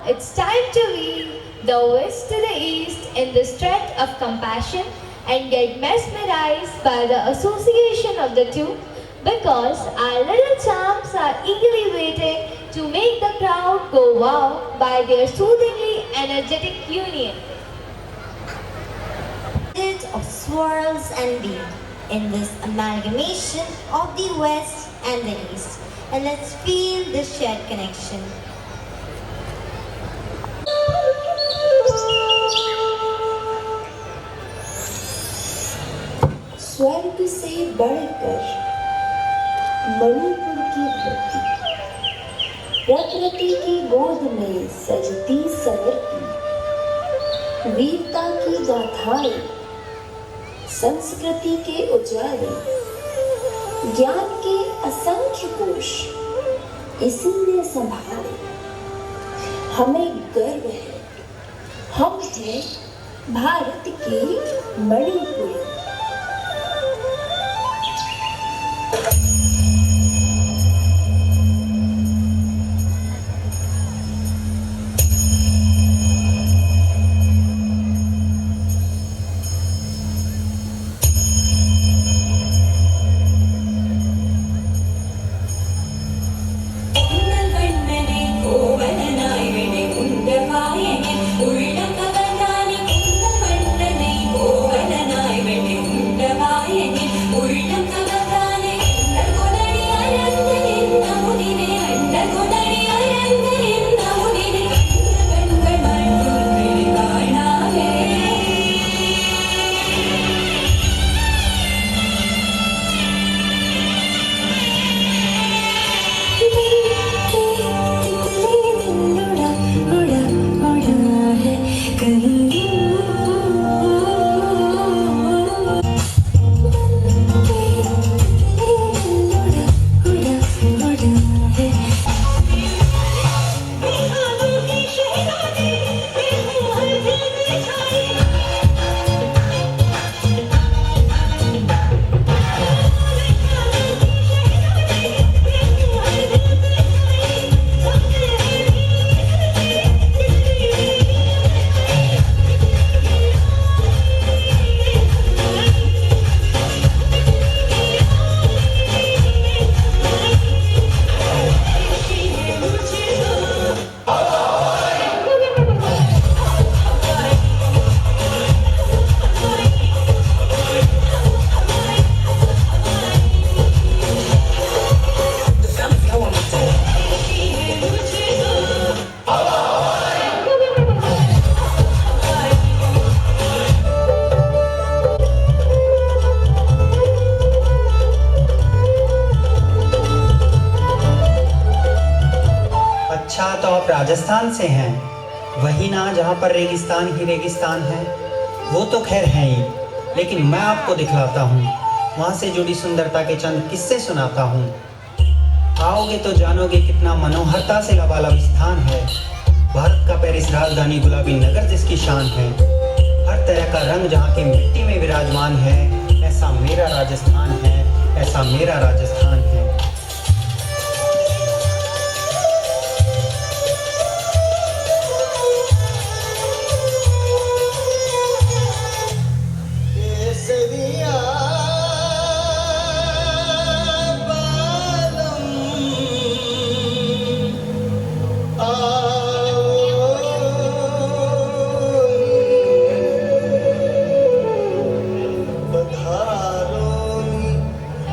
it's time to weave the west to the east in this thread of compassion and get mesmerized by the association of the two, because our little charms are eagerly waiting to make the crowd go wow by their soothingly energetic union. Of swirls and beat in this amalgamation of the West and the East. And let's feel the shared connection. स्वर्ग से बढ़कर मणिपुर की धरती, प्रकृति की गोद में सजती संवरती, वीरता की गाथाएं, संस्कृति के उजाले, ज्ञान के असंख्य कोश इसी ने संभाले। हमें गर्व है, हम हैं भारत के मणिपुर। तो आप राजस्थान से हैं, वही ना जहाँ पर रेगिस्तान ही रेगिस्तान है। वो तो खैर है ही, लेकिन मैं आपको दिखलाता हूँ, वहाँ से जुड़ी सुंदरता के चंद किस्से सुनाता हूँ। आओगे तो जानोगे कितना मनोहरता से लबालब स्थान है। भारत का पेरिस राजधानी गुलाबी नगर जिसकी शान है। हर तरह का रंग जहाँ की मिट्टी में विराजमान है। ऐसा मेरा राजस्थान है, ऐसा मेरा राजस्थान है।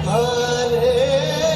हरे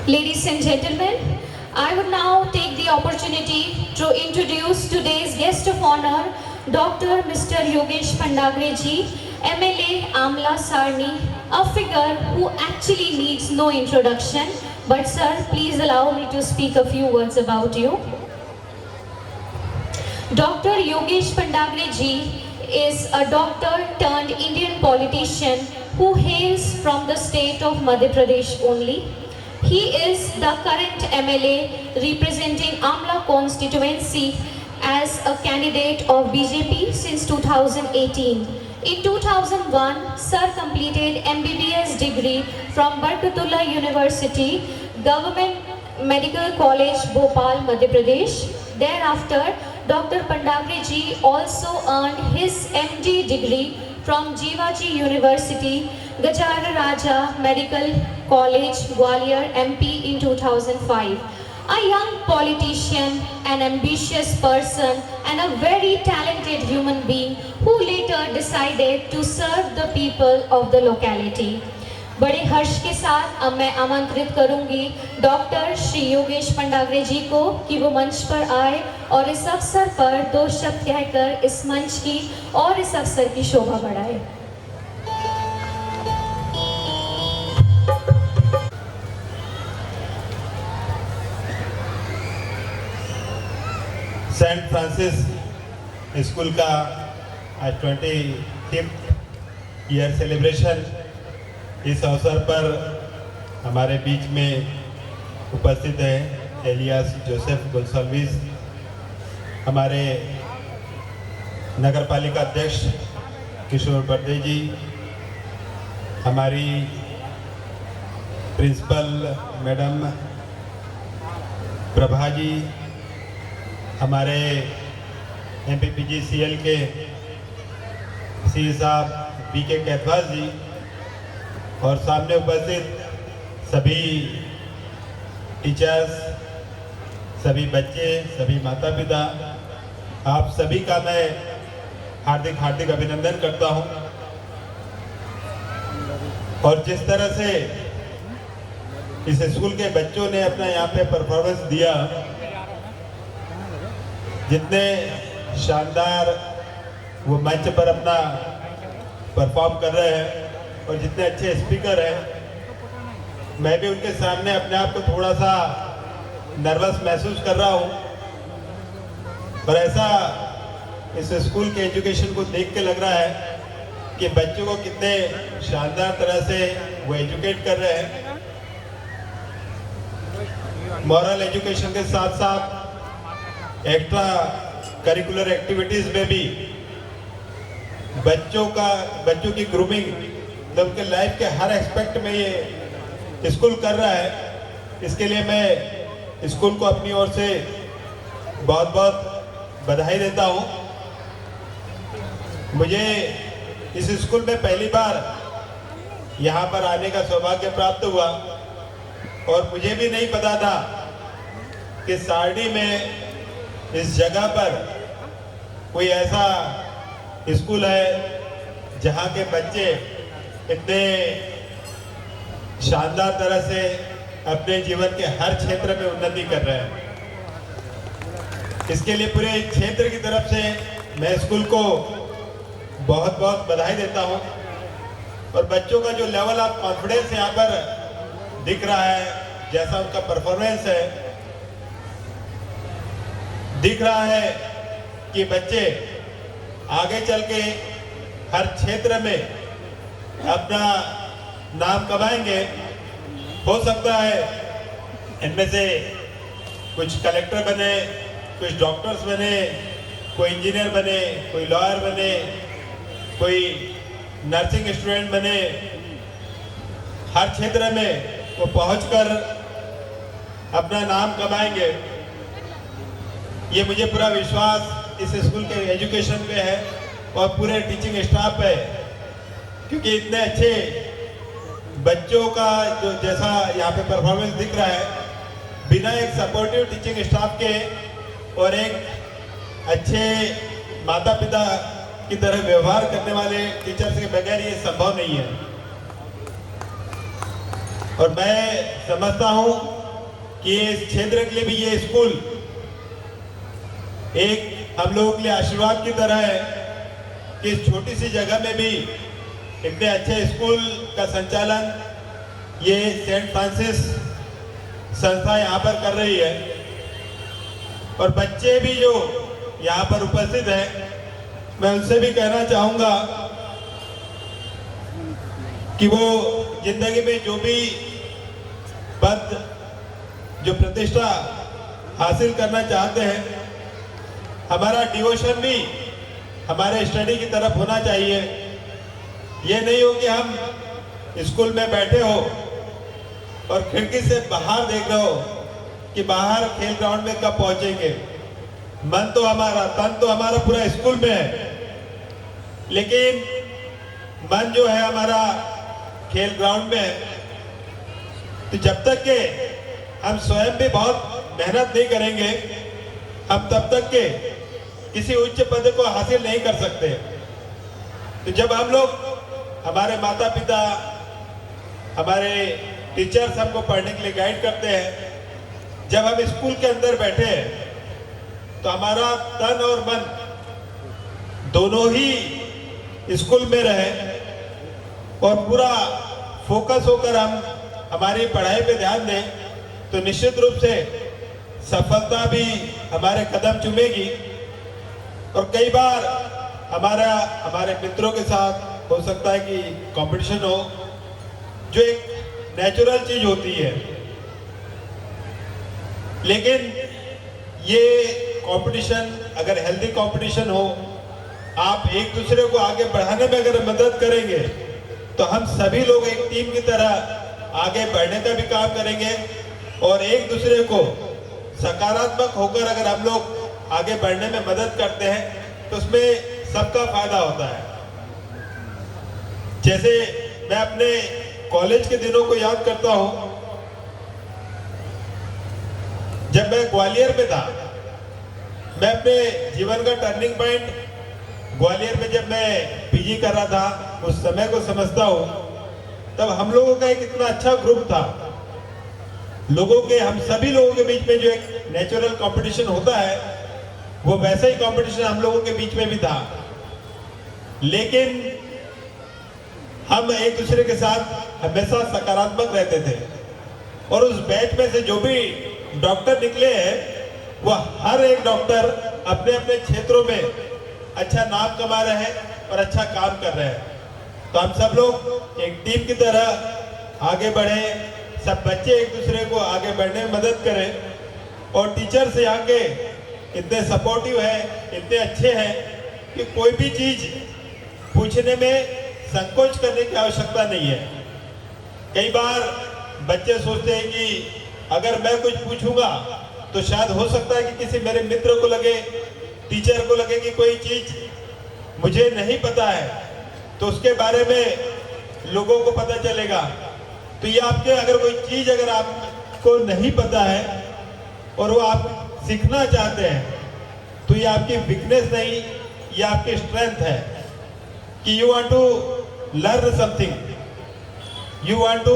Ladies and gentlemen, I would now take the opportunity to introduce today's guest of honor, Dr. Mr. Yogesh Pandagre ji, MLA Amla Sarni, a figure who actually needs no introduction. But sir, please allow me to speak a few words about you. Dr. Yogesh Pandagre ji is a doctor turned Indian politician who hails from the state of Madhya Pradesh only. He is the current MLA representing Amla constituency as a candidate of BJP since 2018. In 2001, Sir completed MBBS degree from Barkatullah University, Government Medical College, Bhopal, Madhya Pradesh. Thereafter, Dr. Pandagre ji also earned his MD degree from Jivaji University, Gajara Raja Medical College, Gwalior, MP in 2005. A young politician, an ambitious person, and a very talented human being who later decided to serve the people of the locality. बड़े हर्ष के साथ अब मैं आमंत्रित करूंगी doctor Shri Yogesh पंडागरे जी को कि वो मंच पर आए और इस अवसर पर दो शब्द कहकर इस मंच की और इस अवसर की शोभा बढ़ाए। सेंट फ्रांसिस स्कूल का आज 25th ईयर सेलिब्रेशन, इस अवसर पर हमारे बीच में उपस्थित है एलियास जोसेफ गोंसाल्विस, हमारे नगर पालिका अध्यक्ष किशोर बर्दे जी, हमारी प्रिंसिपल मैडम प्रभा जी, हमारे MPPGCL के सी साहब BK कैथवास जी और सामने उपस्थित सभी टीचर्स, सभी बच्चे, सभी माता पिता, आप सभी का मैं हार्दिक अभिनंदन करता हूं। और जिस तरह से इस स्कूल के बच्चों ने अपना यहाँ पे परफॉर्मेंस दिया, जितने शानदार वो मंच पर अपना परफॉर्म कर रहे हैं और जितने अच्छे स्पीकर हैं, मैं भी उनके सामने अपने आप को थोड़ा सा नर्वस महसूस कर रहा हूँ। पर ऐसा इस स्कूल के एजुकेशन को देख के लग रहा है कि बच्चों को कितने शानदार तरह से वो एजुकेट कर रहे हैं। मॉरल एजुकेशन के साथ साथ एक्स्ट्रा करिकुलर एक्टिविटीज में भी बच्चों की ग्रूमिंग, मतलब उनके लाइफ के हर एस्पेक्ट में ये स्कूल कर रहा है। इसके लिए मैं स्कूल को अपनी ओर से बहुत बहुत बधाई देता हूँ। मुझे इस स्कूल में पहली बार यहाँ पर आने का सौभाग्य प्राप्त हुआ और मुझे भी नहीं पता था कि सारडी में इस जगह पर कोई ऐसा स्कूल है जहाँ के बच्चे इतने शानदार तरह से अपने जीवन के हर क्षेत्र में उन्नति कर रहे हैं। इसके लिए पूरे क्षेत्र की तरफ से मैं स्कूल को बहुत बहुत बधाई देता हूँ। और बच्चों का जो लेवल ऑफ कॉन्फिडेंस यहाँ पर दिख रहा है, जैसा उनका परफॉर्मेंस है, दिख रहा है कि बच्चे आगे चल के हर क्षेत्र में अपना नाम कमाएंगे। हो सकता है इनमें से कुछ कलेक्टर बने, कुछ डॉक्टर्स बने, कोई इंजीनियर बने, कोई लॉयर बने, कोई नर्सिंग स्टूडेंट बने। हर क्षेत्र में वो पहुंचकर अपना नाम कमाएंगे, ये मुझे पूरा विश्वास इस स्कूल के एजुकेशन पे है और पूरे टीचिंग स्टाफ पे, क्योंकि इतने अच्छे बच्चों का जो जैसा यहाँ पे परफॉर्मेंस दिख रहा है, बिना एक सपोर्टिव टीचिंग स्टाफ के और एक अच्छे माता पिता की तरह व्यवहार करने वाले टीचर्स के बगैर ये संभव नहीं है। और मैं समझता हूँ कि इस क्षेत्र के लिए भी ये स्कूल एक हम लोगों के लिए आशीर्वाद की तरह है कि इस छोटी सी जगह में भी इतने अच्छे स्कूल का संचालन ये सेंट फ्रांसिस संस्था यहाँ पर कर रही है। और बच्चे भी जो यहाँ पर उपस्थित हैं, मैं उनसे भी कहना चाहूँगा कि वो जिंदगी में जो भी पद, जो प्रतिष्ठा हासिल करना चाहते हैं, हमारा डिवोशन भी हमारे स्टडी की तरफ होना चाहिए। ये नहीं हो कि हम स्कूल में बैठे हो और खिड़की से बाहर देख रहे हो कि बाहर खेल ग्राउंड में कब पहुंचेंगे। मन तो हमारा, तन तो हमारा पूरा स्कूल में है, लेकिन मन जो है हमारा खेल ग्राउंड में है। तो जब तक के हम स्वयं भी बहुत मेहनत नहीं करेंगे, हम तब तक के किसी उच्च पद को हासिल नहीं कर सकते। तो जब हम लोग, हमारे माता पिता, हमारे टीचर्स हमको पढ़ने के लिए गाइड करते हैं, जब हम स्कूल के अंदर बैठे हैं तो हमारा तन और मन दोनों ही स्कूल में रहे और पूरा फोकस होकर हम हमारी पढ़ाई पे ध्यान दें, तो निश्चित रूप से सफलता भी हमारे कदम चूमेगी। और कई बार हमारे मित्रों के साथ हो सकता है कि कंपटीशन हो, जो एक नेचुरल चीज होती है, लेकिन ये कंपटीशन अगर हेल्दी कंपटीशन हो, आप एक दूसरे को आगे बढ़ाने में अगर मदद करेंगे तो हम सभी लोग एक टीम की तरह आगे बढ़ने का भी काम करेंगे। और एक दूसरे को सकारात्मक होकर अगर हम लोग आगे बढ़ने में मदद करते हैं तो उसमें सबका फायदा होता है। जैसे मैं अपने कॉलेज के दिनों को याद करता हूं, जब मैं ग्वालियर में था, मैं अपने जीवन का टर्निंग पॉइंट ग्वालियर में जब मैं पीजी कर रहा था, उस समय को समझता हूं, तब हम लोगों का एक इतना अच्छा ग्रुप था। हम सभी लोगों के बीच में जो एक नेचुरल कंपटीशन होता है, वो वैसा ही कंपटीशन हम लोगों के बीच में भी था। लेकिन हम एक दूसरे के साथ हमेशा सकारात्मक रहते थे। और उस बैच में से जो भी डॉक्टर निकले हैं, वह हर एक डॉक्टर अपने अपने क्षेत्रों में अच्छा नाम कमा रहे हैं और अच्छा काम कर रहे हैं। तो हम सब लोग एक टीम की तरह आगे बढ़े, सब बच्चे एक दूसरे को आगे बढ़ने में मदद करें। और टीचर्स यहाँ के इतने सपोर्टिव हैं, इतने अच्छे हैं कि कोई भी चीज पूछने में संकोच करने की आवश्यकता नहीं है। कई बार बच्चे सोचते हैं कि अगर मैं कुछ पूछूंगा तो शायद हो सकता है कि किसी मेरे मित्र को लगे, टीचर को लगे कि कोई चीज मुझे नहीं पता है, तो उसके बारे में लोगों को पता चलेगा। तो ये आपके, अगर कोई चीज अगर आपको नहीं पता है और वो आप सीखना चाहते हैं, तो ये आपकी वीकनेस नहीं, ये आपकी स्ट्रेंथ है कि you want to learn something, you want to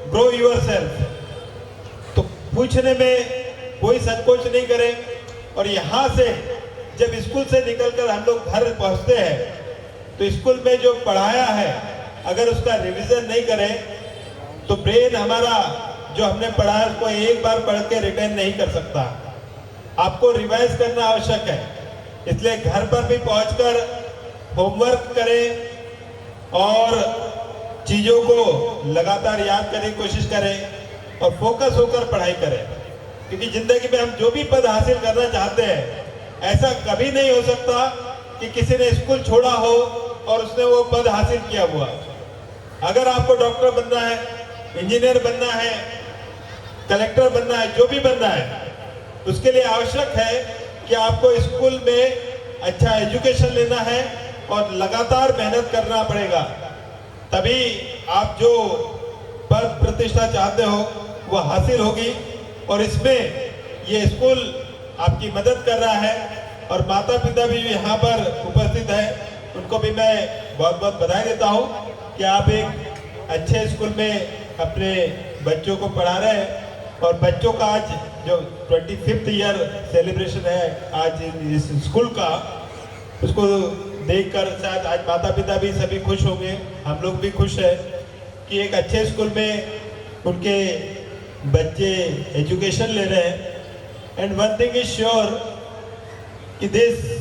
grow yourself. तो पूछने में कोई संकोच नहीं करें। और यहाँ से जब स्कूल से निकलकर हम लोग घर पहुँचते हैं, तो स्कूल में जो पढ़ाया है अगर उसका रिवीजन नहीं करें तो ब्रेन हमारा जो हमने पढ़ा है उसको एक बार पढ़ के रिटेन नहीं कर सकता। आपको रिवाइज करना आवश्यक है। इसलिए घर पर भी पहुंचकर होमवर्क करें और चीजों को लगातार याद करने की कोशिश करें और फोकस होकर पढ़ाई करें। क्योंकि जिंदगी में हम जो भी पद हासिल करना चाहते हैं, ऐसा कभी नहीं हो सकता कि किसी ने स्कूल छोड़ा हो और उसने वो पद हासिल किया हुआ। अगर आपको डॉक्टर बनना है, इंजीनियर बनना है, कलेक्टर बनना है, जो भी बनना है, उसके लिए आवश्यक है कि आपको स्कूल में अच्छा एजुकेशन लेना है और लगातार मेहनत करना पड़ेगा। तभी आप जो पद प्रतिष्ठा चाहते हो वो हासिल होगी। और इसमें ये स्कूल आपकी मदद कर रहा है। और माता पिता भी जो यहाँ पर उपस्थित है, उनको भी मैं बहुत बहुत बधाई देता हूँ कि आप एक अच्छे स्कूल में अपने बच्चों को पढ़ा रहे हैं। और बच्चों का आज जो 25th ईयर सेलिब्रेशन है आज इस स्कूल का, उसको देखकर शायद आज माता पिता भी सभी खुश होंगे, हम लोग भी खुश हैं कि एक अच्छे स्कूल में उनके बच्चे एजुकेशन ले रहे हैं. And one thing is sure कि this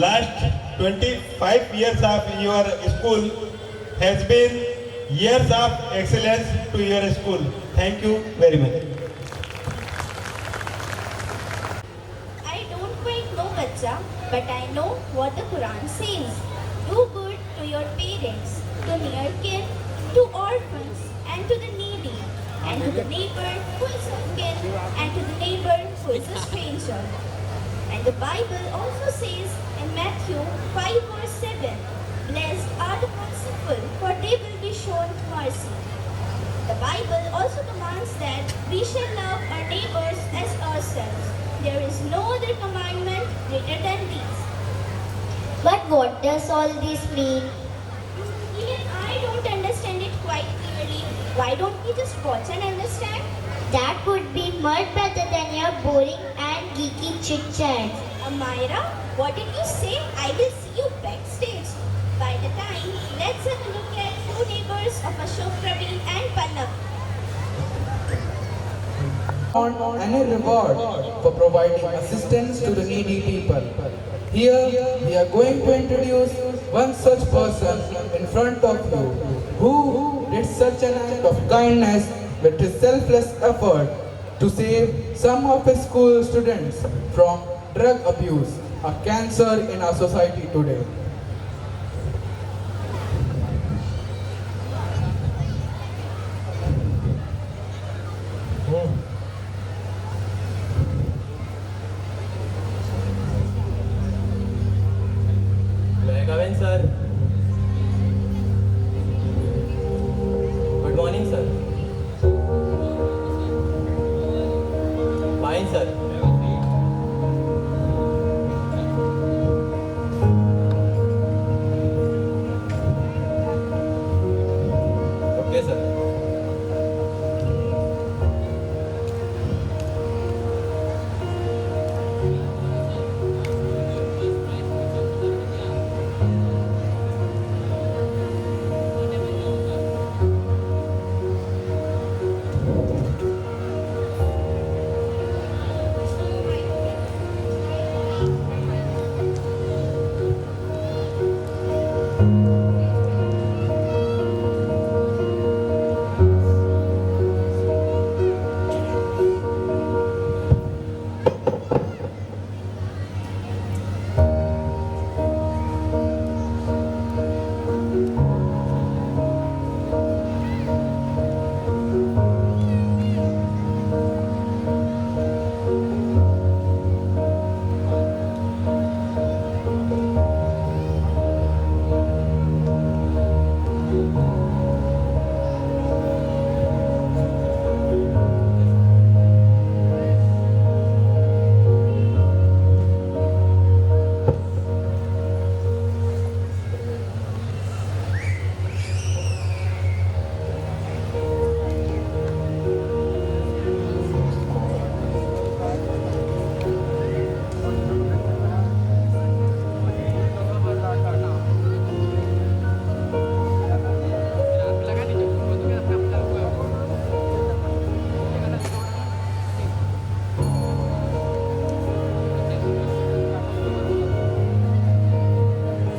last 25 years of your school has been years of excellence to your school. Thank you very much. I don't quite know Bachcha, but I know what the Quran says. Do good to your parents, to near kin, to orphans, and to the needy, and to the neighbor who is of kin, and to the neighbor who is a stranger. And the Bible also says in Matthew 5 verse 7, blessed are the merciful, for they will be shown mercy. The Bible also commands that we shall love our neighbors as ourselves. There is no other commandment greater than these. But what does all this mean? Even I don't understand it quite clearly. Why don't we just watch and understand? That would be much better than your boring and geeky chit-chat. Amira, what did you say? I will see you backstage. By the time, let's have a look at two neighbors of Ashok, Praveen and Pallab. On any reward for providing assistance to the needy people. Here we are going to introduce one such person in front of you who did such an act of kindness with his selfless effort to save some of his school students from drug abuse, a cancer in our society today. May I come in, sir? Good morning, sir. Fine, sir. Okay, sir.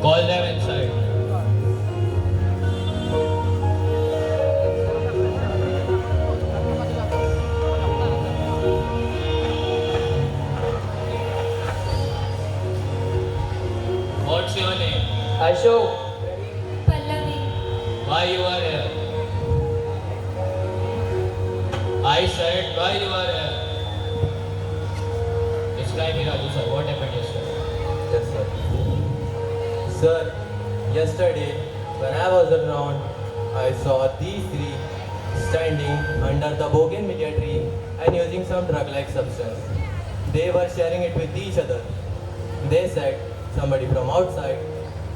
Call them inside. What's your name? Ashok. Pallavi. Why you are here? I said why you are here. Describe me, Raju sir. What happened yesterday? Yes, sir. Sir, yesterday when I was around, I saw these three standing under the bougainvillea tree and using some drug-like substance. They were sharing it with each other. They said somebody from outside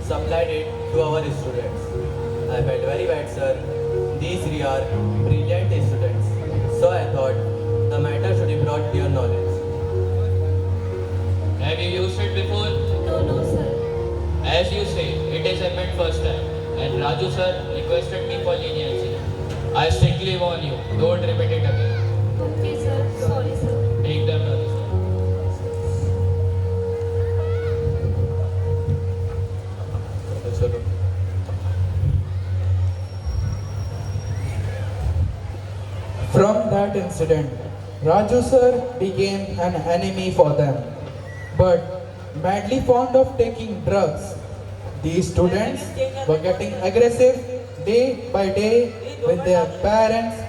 supplied it to our students. I felt very bad, sir. These three are brilliant students. So I thought the matter should be brought to your knowledge. Have you used it before? No, sir. As you say, it is a meant first time. And Raju sir requested me for leniency. I strictly warn you, don't repeat it again. Okay, sir. Sorry, sir. Take them, Raju sir. चलो From that incident, Raju sir became an enemy for them. But madly fond of taking drugs, these students were getting aggressive day by day with their parents.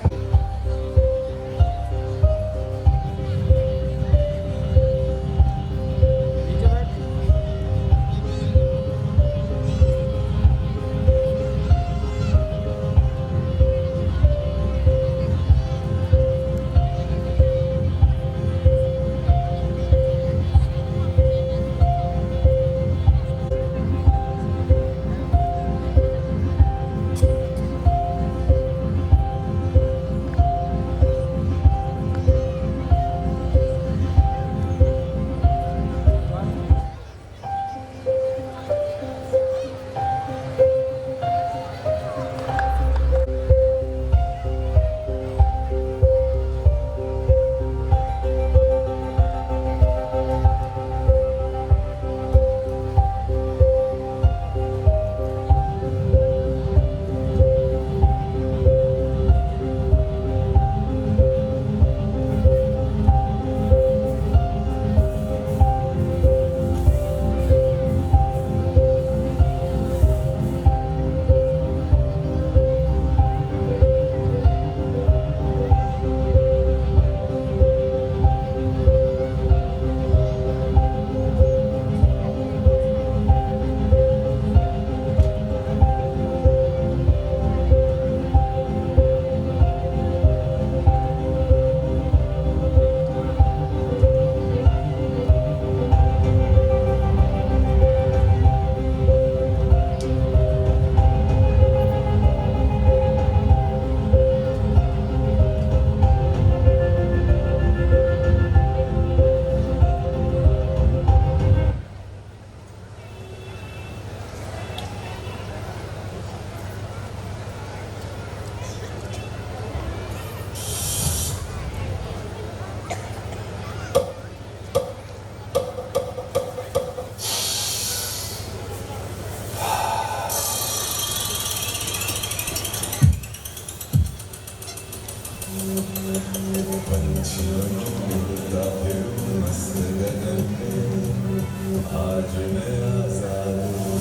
आज मैं आजाद हूँ।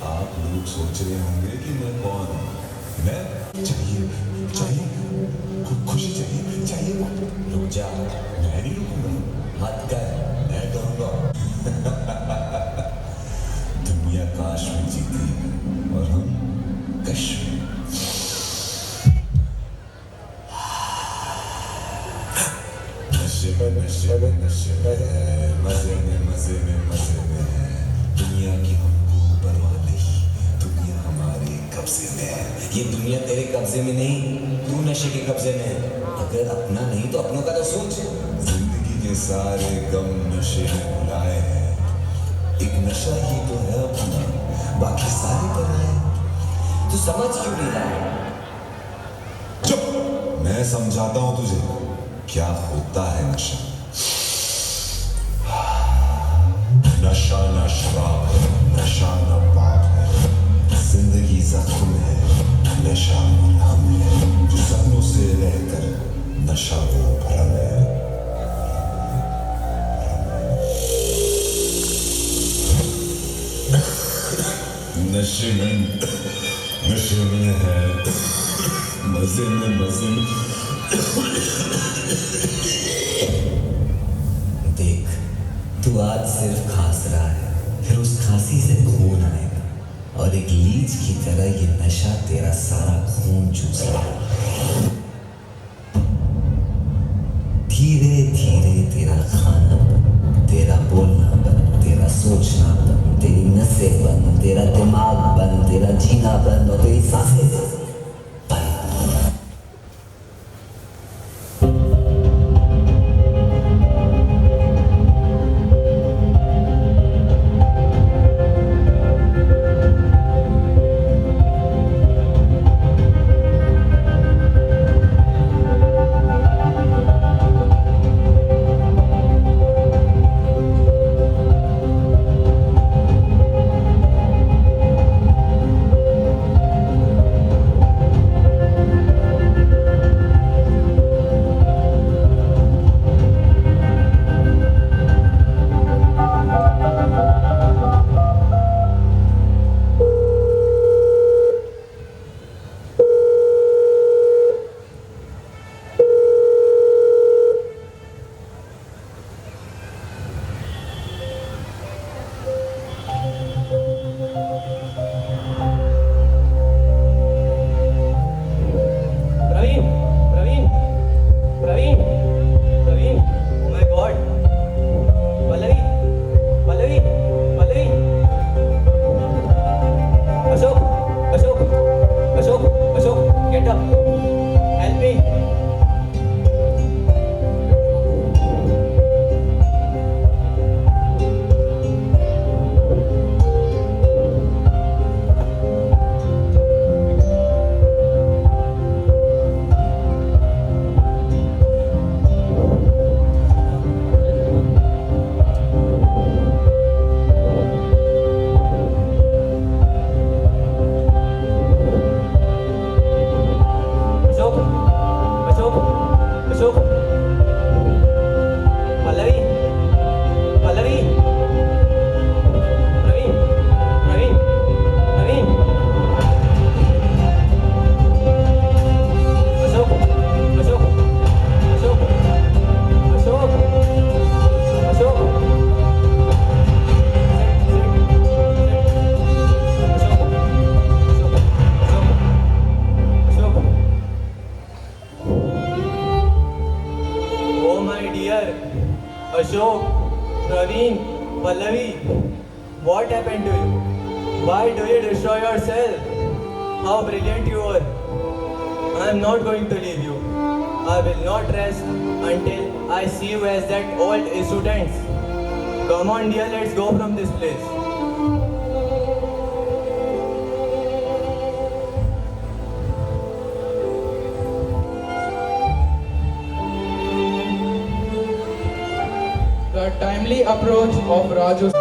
आप लोग सोच रहे होंगे कि मैं कौन हूँ। मैं चाहिए खुशी चाहिए रुक जा। मैं नहीं रुकूंगा। मत कर, मैं करूँगा। दुनिया काश में जीती और हम कश में। नशे में मजे में दुनिया की हमको परवाह नहीं। दुनिया हमारे कब्जे में है। ये दुनिया तेरे कब्जे में नहीं, तू नशे के कब्जे में है। अगर अपना नहीं तो अपनों का तो सोच। जिंदगी के सारे गम नशे में भुलाए हैं। एक नशा ही तो है अपना, बाकी सारे पराए। तू समझ क्यों नहीं रहा? चुप, मैं समझाता हूँ तुझे क्या होता है नशा। नशा न शराब है, नशा न पाप है। जिंदगी जख्म है, नशा मरहम है। जो सपनों से रहकर नशा वो भरम है। नशे में है मजे में देख, तू आज सिर्फ खांस रहा है, फिर उस खांसी से खून आएगा और एक लीच की तरह ये नशा तेरा सारा खून चूस रहा है। धीरे धीरे तेरा खाना बंद, तेरा बोलना बंद, तेरा सोचना बंद, तेरी नसें बंद, तेरा दिमाग बंद, तेरा जीना बंद और तेरी सांसें बंद। What happened to you? Why do you destroy yourself? How brilliant you are. I am not going to leave you. I will not rest until I see you as that old student. Come on dear, let's go from this place. The timely approach of Raju.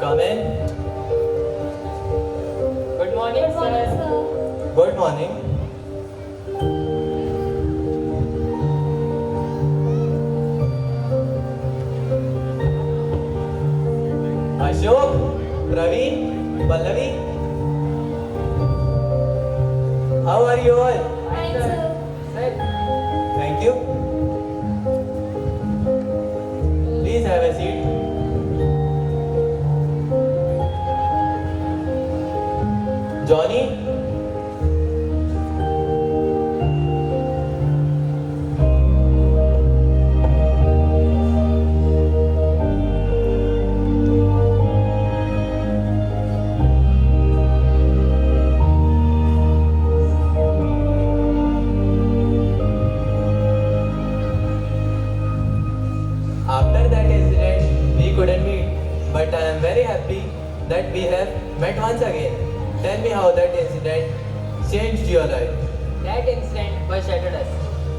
Come in. Good morning, sir. Good morning. Ashok, Praveen, Pallavi. How are you all? Fine, sir. Thank you. Please have a seat. Johnny? After that incident, we couldn't meet, but I am very happy that we have met once again. Tell me how that incident changed your life. That incident was shattered us.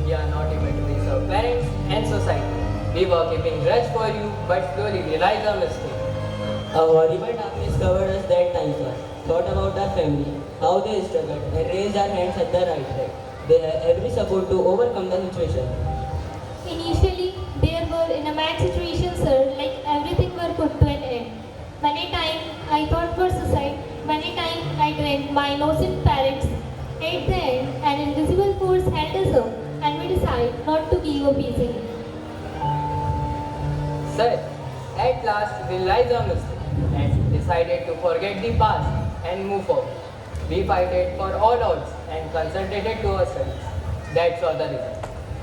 We are not able to please our parents and society. We were keeping grudge for you, but slowly realized our mistake. A horrible darkness covered us that time, sir. Thought about our family, how they struggled and raised our hands at the right time. They had every support to overcome the situation. Initially, there were in a mad situation, sir, like everything were put to an end. Many times I thought for suicide, many times I drained my innocent parents. At the end, an invisible force held us up and we decided not to give up easily. Sir, at last we realized our mistake and decided to forget the past and move forward. We fighted for all odds and concentrated to our studies. That's all the reason.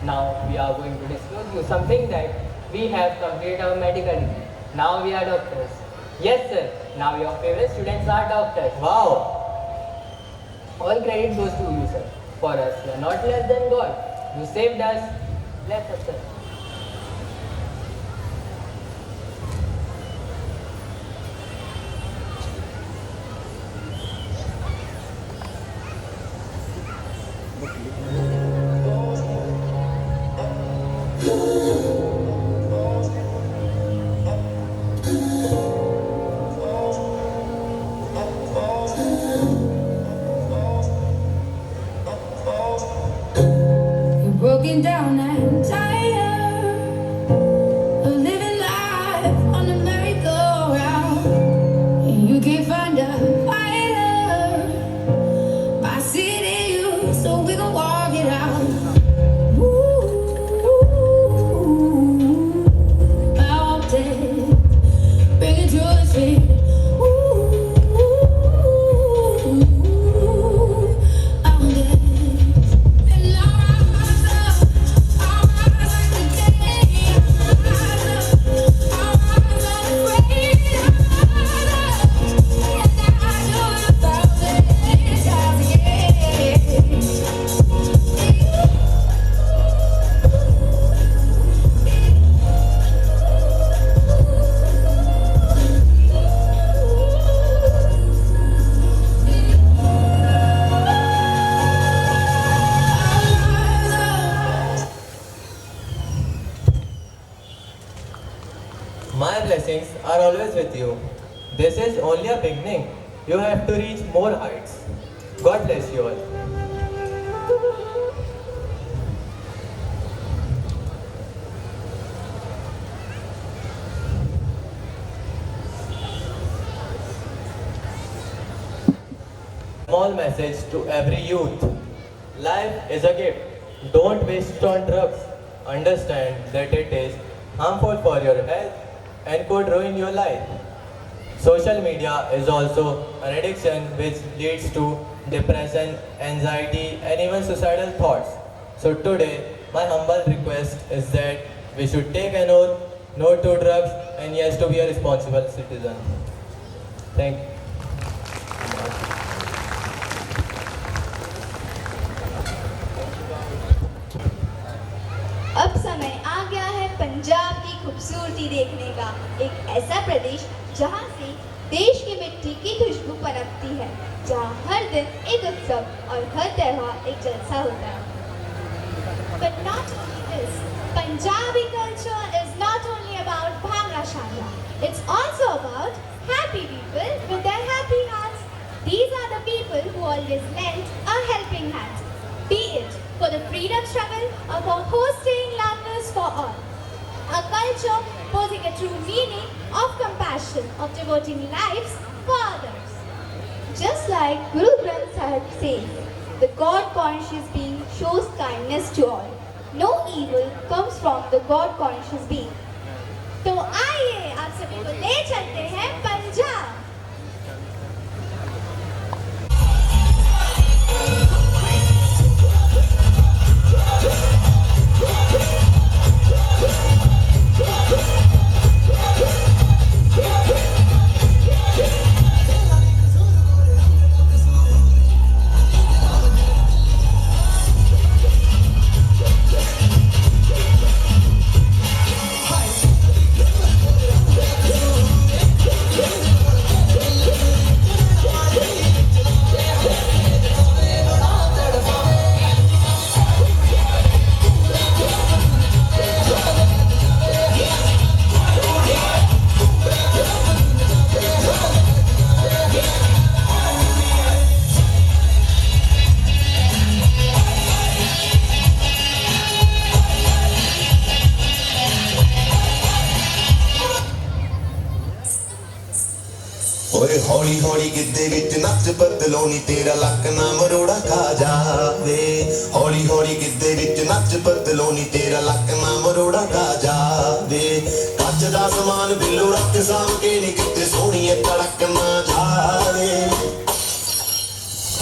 Now we are going to disclose you something that we have completed our medical degree. Now we are doctors. Yes, sir. Now your favorite students are doctors. Wow! All credit goes to you, sir. For us, you are not less than God. You saved us. Bless us, sir. Broken down and tired. are always with you. This is only a beginning. You have to reach more heights. God bless you all. Small message to every youth. Life is a gift. Don't waste it on drugs. Understand that it is harmful for your health and could ruin your life. Social media is also an addiction which leads to depression, anxiety and even suicidal thoughts. So today, my humble request is that we should take an oath, no to drugs and yes to be a responsible citizen. Thank you. अब समय आ गया है पंजाब की खूबसूरती देखने का, एक ऐसा प्रदेश जहां से देश की मिट्टी की खुशबू पनपती है, जहां हर दिन एक उत्सव और हर त्योहार एक जलसा होता है। But not only this, Punjabi culture is not only about Bhangra Shanga, it's also about happy people with their happy hearts. These are the people who always lend a helping hand, be it for the freedom struggle or for hosting laughters for all. A culture posing a true meaning of compassion, of devoting lives for others. Just like Guru Granth Sahib says, the God-conscious being shows kindness to all. No evil comes from the God-conscious being. तो आइए आप सभी को ले चलते हैं पंजाब। ਹੌਲੀ ਹੌਲੀ ਗਿੱਧੇ ਵਿੱਚ ਨੱਚ ਬਦਲੋ ਨੀ ਤੇਰਾ ਲੱਕ ਨਾ ਮਰੋੜਾ ਖਾ ਜਾਵੇ ਹੌਲੀ ਹੌਲੀ ਗਿੱਧੇ ਵਿੱਚ ਨੱਚ ਬਦਲੋ ਨੀ ਤੇਰਾ ਲੱਕ ਨਾ ਮਰੋੜਾ ਖਾ ਜਾਵੇ ਕੱਚ ਦਾ ਸਮਾਨ ਬਿੱਲੂ ਰੱਖ ਸਾਂਭ ਕੇ ਨੀ ਕਿਤੇ ਸੋਹਣੀਏ ਕੜਕ ਨਾ ਜਾਵੇ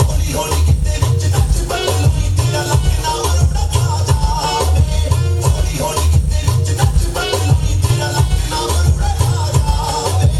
ਹੌਲੀ ਹੌਲੀ ਗਿੱਧੇ ਵਿੱਚ ਨੱਚ ਬਦਲੋ ਨੀ ਤੇਰਾ ਲੱਕ ਨਾ ਮਰੋੜਾ ਖਾ ਜਾਵੇ ਹੌਲੀ ਹੌਲੀ ਗਿੱਧੇ ਵਿੱਚ ਨੱਚ ਬਦਲੋ ਨੀ ਤੇਰਾ ਲੱਕ ਨਾ ਮਰੋੜਾ ਖਾ ਜਾਵੇ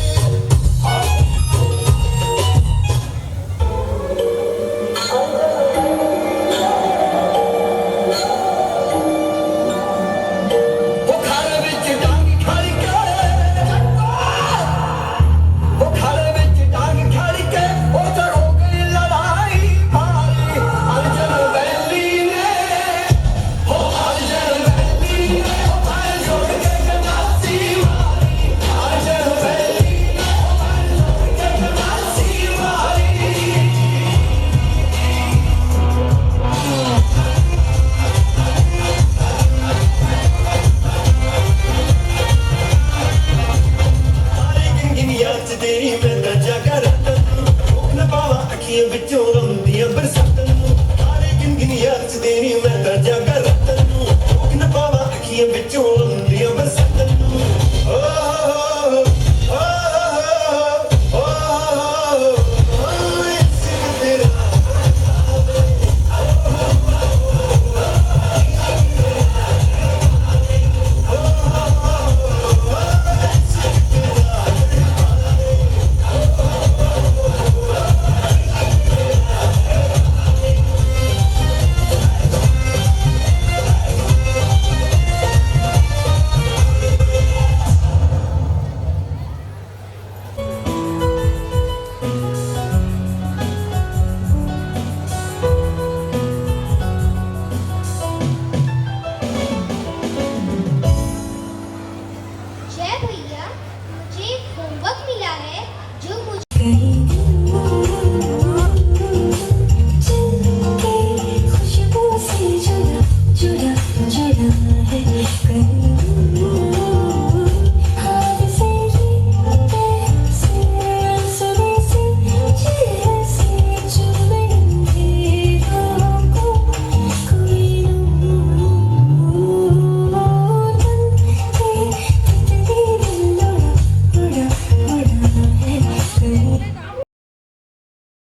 कहीं